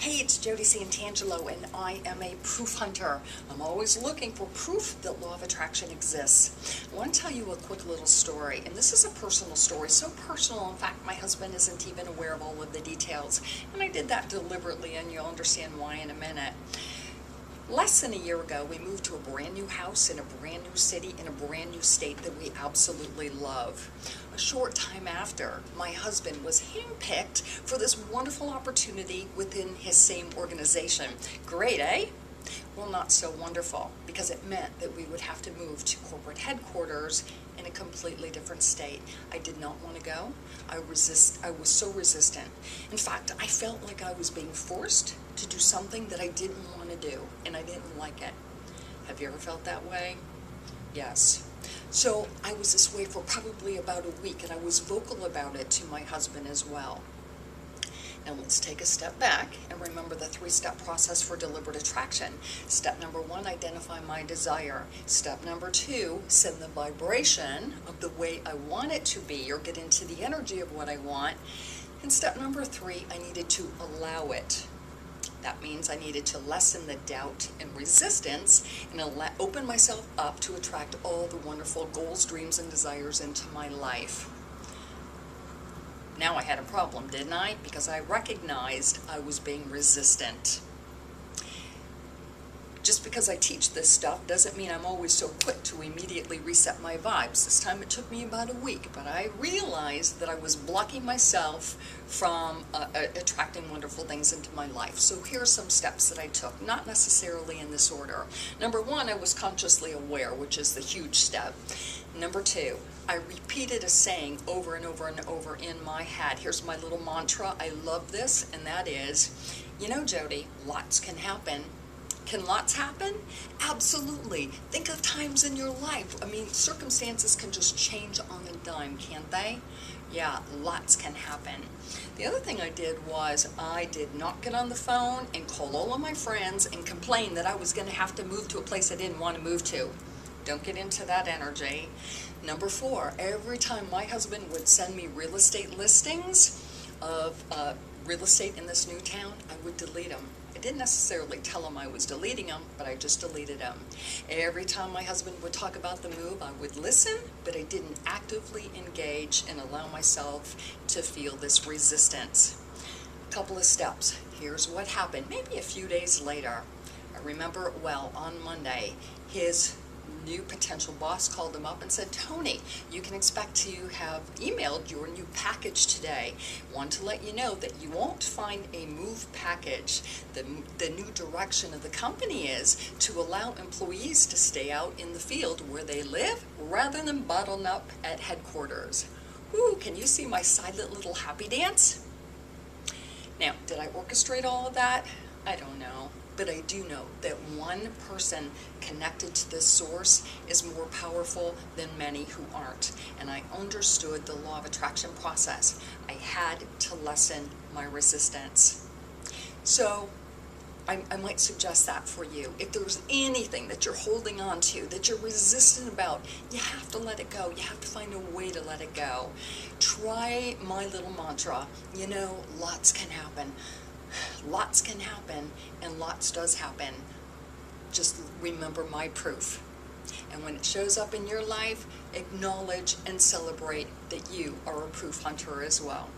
Hey, it's Jodi Santangelo, and I am a proof hunter. I'm always looking for proof that law of attraction exists. I want to tell you a quick little story, and this is a personal story, so personal, in fact, my husband isn't even aware of all of the details, and I did that deliberately, and you'll understand why in a minute. Less than a year ago, we moved to a brand new house in a brand new city in a brand new state that we absolutely love. A short time after, my husband was handpicked for this wonderful opportunity within his same organization. Great, eh? Well, not so wonderful, because it meant that we would have to move to corporate headquarters in a completely different state. I did not want to go. I was so resistant. In fact, I felt like I was being forced to do something that I didn't want to do, and I didn't like it. Have you ever felt that way? Yes. So I was this way for probably about a week, and I was vocal about it to my husband as well. Now let's take a step back and remember the three-step process for deliberate attraction. Step number one, identify my desire. Step number two, send the vibration of the way I want it to be, or get into the energy of what I want. And step number three, I needed to allow it. That means I needed to lessen the doubt and resistance and open myself up to attract all the wonderful goals, dreams, and desires into my life. Now I had a problem, didn't I? Because I recognized I was being resistant. Just because I teach this stuff doesn't mean I'm always so quick to immediately reset my vibes. This time it took me about a week, but I realized that I was blocking myself from attracting wonderful things into my life. So here are some steps that I took, not necessarily in this order. Number one, I was consciously aware, which is the huge step. Number two, I repeated a saying over and over and over in my head. Here's my little mantra. I love this, and that is, you know, Jodi, lots can happen. Can lots happen? Absolutely. Think of times in your life. I mean, circumstances can just change on a dime, can't they? Yeah, lots can happen. The other thing I did was I did not get on the phone and call all of my friends and complain that I was going to have to move to a place I didn't want to move to. Don't get into that energy. Number four, every time my husband would send me real estate listings of real estate in this new town, I would delete them. I didn't necessarily tell him I was deleting them, but I just deleted them. Every time my husband would talk about the move, I would listen, but I didn't actively engage and allow myself to feel this resistance. A couple of steps. Here's what happened. Maybe a few days later, I remember it well, on Monday, his new potential boss called him up and said, Tony, you can expect to have emailed your new package today. Want to let you know that you won't find a move package. The new direction of the company is to allow employees to stay out in the field where they live rather than bottled up at headquarters. Woo, can you see my silent little happy dance? Now, did I orchestrate all of that? I don't know. But I do know that one person connected to this source is more powerful than many who aren't. And I understood the law of attraction process. I had to lessen my resistance. So I might suggest that for you. If there's anything that you're holding on to, that you're resistant about, you have to let it go. You have to find a way to let it go. Try my little mantra. You know, lots can happen. Lots can happen, and lots does happen. Just remember my proof. And when it shows up in your life, acknowledge and celebrate that you are a proof hunter as well.